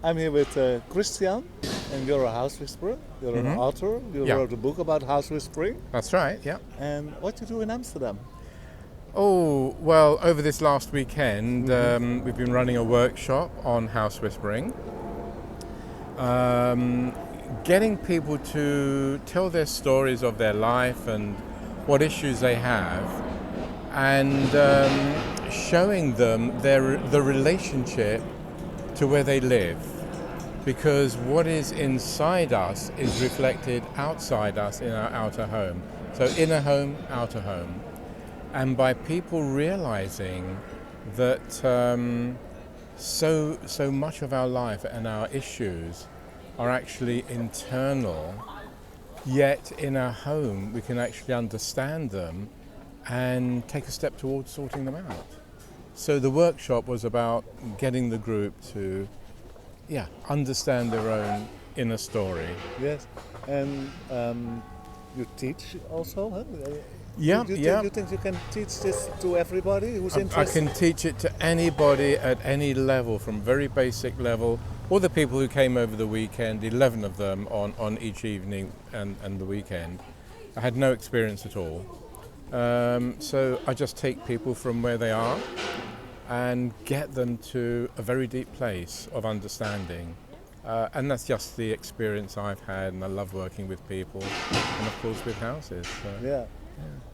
I'm here with Christian, and you're a house whisperer. You're an author. You Yeah. wrote a book about house whispering. That's right, yeah. And what you do in Amsterdam? Oh, well, over this last weekend, we've been running a workshop on house whispering. Getting people to tell their stories of their life and what issues they have, and showing them the relationship to where they live. Because what is inside us is reflected outside us in our outer home. So inner home, outer home. And by people realizing that so much of our life and our issues are actually internal, yet in our home we can actually understand them and take a step towards sorting them out. So the workshop was about getting the group to understand their own inner story. Yes. And you teach also, huh? Yeah, You think you can teach this to everybody who's I interested? can teach it to anybody at any level, from very basic level, all the people who came over the weekend, 11 of them on each evening and the weekend. I had no experience at all. So I just take people from where they are and get them to a very deep place of understanding. And that's just the experience I've had, and I love working with people and of course with houses. So. Yeah.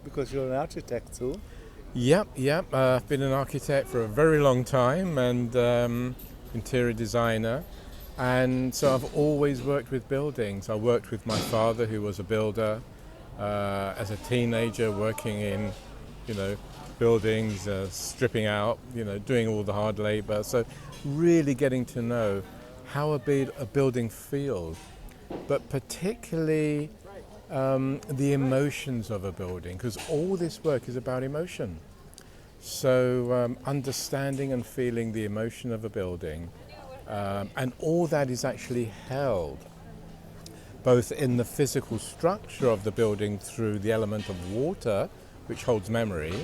Because you're an architect too. Yep. I've been an architect for a very long time and interior designer. And so I've always worked with buildings. I worked with my father, who was a builder, as a teenager, working in, buildings, stripping out, doing all the hard labor. So really getting to know how a building feels, but particularly the emotions of a building, because all this work is about emotion. So understanding and feeling the emotion of a building, and all that is actually held both in the physical structure of the building through the element of water, which holds memory,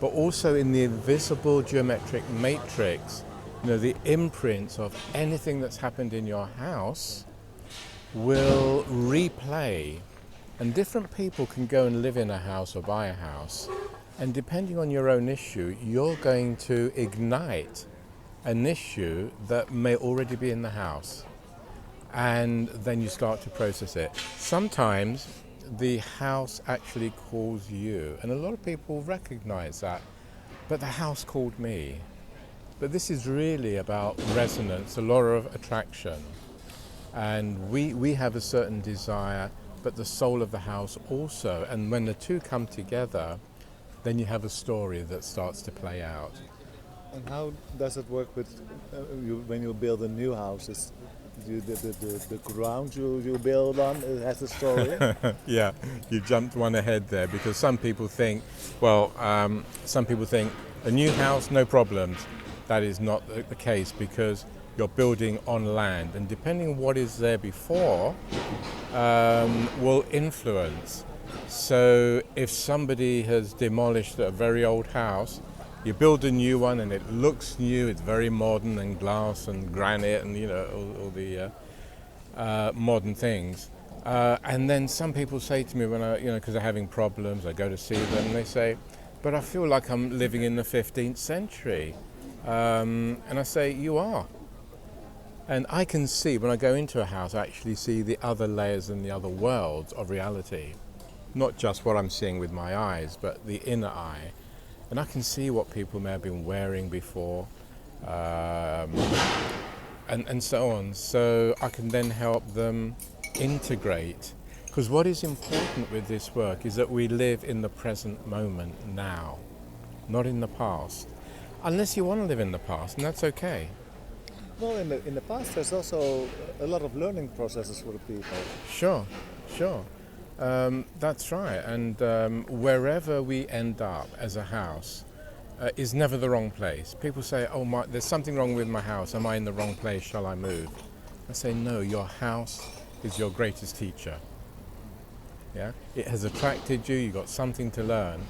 but also in the invisible geometric matrix, the imprints of anything that's happened in your house will replay. And different people can go and live in a house or buy a house, and depending on your own issue, you're going to ignite an issue that may already be in the house, and then you start to process it. Sometimes the house actually calls you, and a lot of people recognize that, but the house called me. But this is really about resonance, a lot of attraction, and we have a certain desire, but the soul of the house also. And when the two come together, then you have a story that starts to play out. And how does it work with when you build a new house? The ground you build on, it has a story? Yeah, you jumped one ahead there, because some people think a new house, no problems. That is not the case, because you're building on land, and depending on what is there before will influence. So if somebody has demolished a very old house, you build a new one and it looks new, it's very modern, and glass and granite and all the modern things. And then some people say to me when because they're having problems, I go to see them, and they say, but I feel like I'm living in the 15th century. And I say, you are. And I can see, when I go into a house, I actually see the other layers and the other worlds of reality. Not just what I'm seeing with my eyes, but the inner eye. And I can see what people may have been wearing before, and so on. So I can then help them integrate. Because what is important with this work is that we live in the present moment now, not in the past. Unless you want to live in the past, and that's okay. Well, in the past, there's also a lot of learning processes for the people. Sure. That's right. And wherever we end up as a house is never the wrong place. People say, there's something wrong with my house. Am I in the wrong place? Shall I move? I say, no, your house is your greatest teacher. Yeah, it has attracted you. You've got something to learn.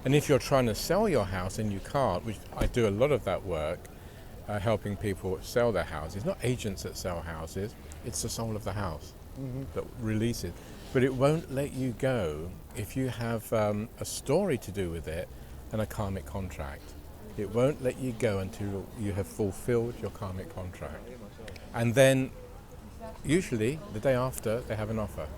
And if you're trying to sell your house and you can't, which I do a lot of that work, helping people sell their houses. Not agents that sell houses, it's the soul of the house that releases. But it won't let you go if you have a story to do with it and a karmic contract. It won't let you go until you have fulfilled your karmic contract. And then, usually, the day after, they have an offer.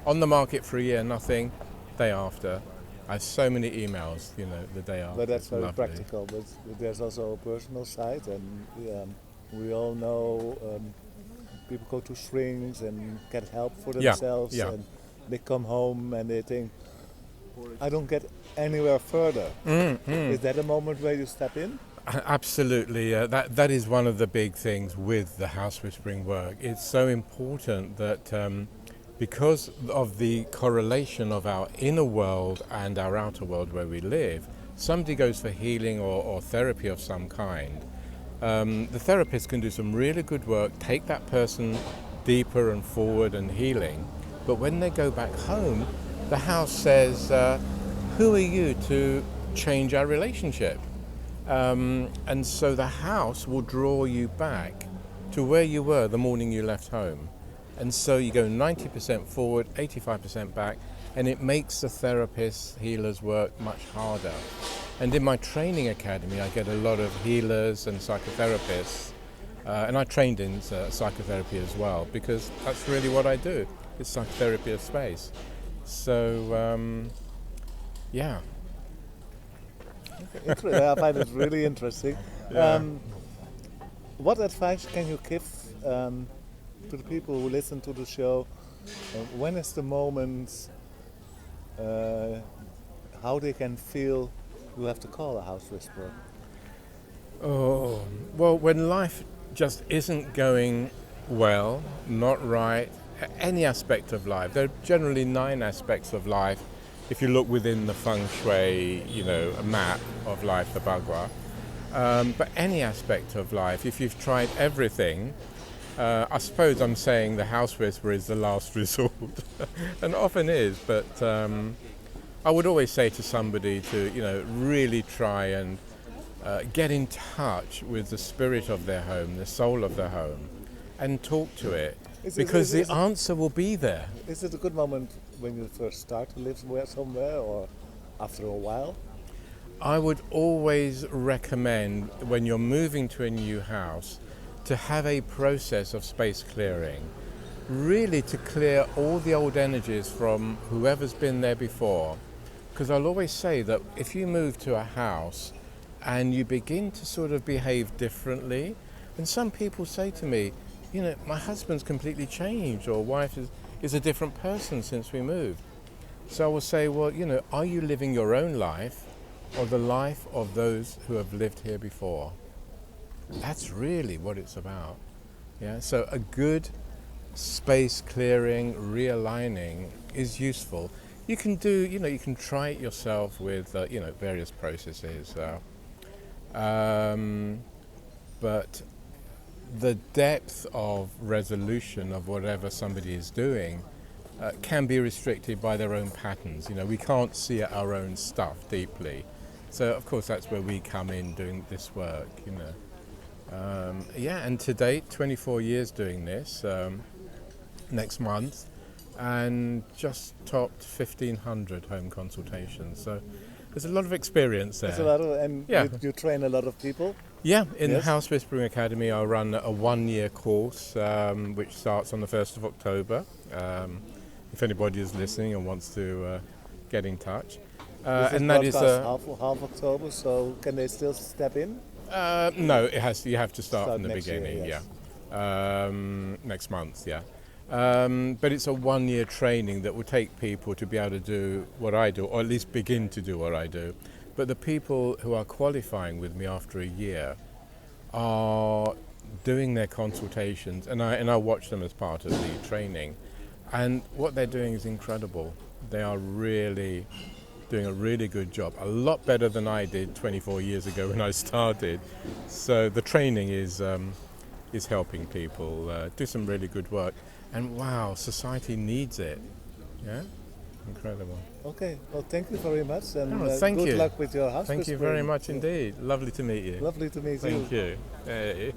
On the market for a year, nothing. Day after. I have so many emails, the day after. But that's It's very lovely. practical. But there's also a personal side, and we all know people go to shrinks and get help for themselves, and they come home and they think, I don't get anywhere further. Is that a moment where you step in? Absolutely. That is one of the big things with the house whispering work. It's so important that because of the correlation of our inner world and our outer world where we live, somebody goes for healing or therapy of some kind. The therapist can do some really good work, take that person deeper and forward and healing, but when they go back home, the house says, who are you to change our relationship? And so the house will draw you back to where you were the morning you left home. And so you go 90% forward, 85% back, and it makes the therapist's healers work much harder. And in my training academy, I get a lot of healers and psychotherapists, and I trained in psychotherapy as well, because that's really what I do. It's psychotherapy of space. So, yeah. I find it really interesting. Yeah. What advice can you give to the people who listen to the show? When is the moment how they can feel you have to call a house whisperer? Oh, well, when life just isn't going well, not right, any aspect of life, there are generally 9 aspects of life. If you look within the feng shui, a map of life, the Bagua, but any aspect of life, if you've tried everything, I suppose I'm saying the house whisperer is the last resort, and often is, but I would always say to somebody to, really try and get in touch with the spirit of their home, the soul of their home, and talk to it, because the answer will be there. Is it a good moment when you first start to live somewhere, or after a while? I would always recommend, when you're moving to a new house, to have a process of space clearing, really to clear all the old energies from whoever's been there before. Because I'll always say that if you move to a house and you begin to sort of behave differently, and some people say to me, my husband's completely changed, or wife is a different person since we moved. So I will say, well, are you living your own life or the life of those who have lived here before? That's really what it's about. Yeah. So a good space clearing, realigning is useful. You can do, you can try it yourself with, various processes. But the depth of resolution of whatever somebody is doing can be restricted by their own patterns. We can't see our own stuff deeply. So, of course, that's where we come in doing this work, and to date, 24 years doing this, next month, and just topped 1,500 home consultations. So there's a lot of experience there. There's a lot of, and Yeah. you train a lot of people? Yeah, in the Yes. House Whispering Academy, I run a 1-year course, which starts on the 1st of October. If anybody is listening and wants to get in touch. And that is half October, so can they still step in? No, you have to start from the next year, beginning, yes. next month, yeah. But it's a 1-year training that will take people to be able to do what I do, or at least begin to do what I do. But the people who are qualifying with me after a year are doing their consultations, and I watch them as part of the training. And what they're doing is incredible. They are really doing a really good job, a lot better than I did 24 years ago when I started. So the training is helping people do some really good work. And wow, society needs it. Yeah. incredible. Okay, well, thank you very much, and Thank good you. luck with your house. Thank you very much indeed. Lovely to meet you. Lovely to meet you. Thank you. Hey.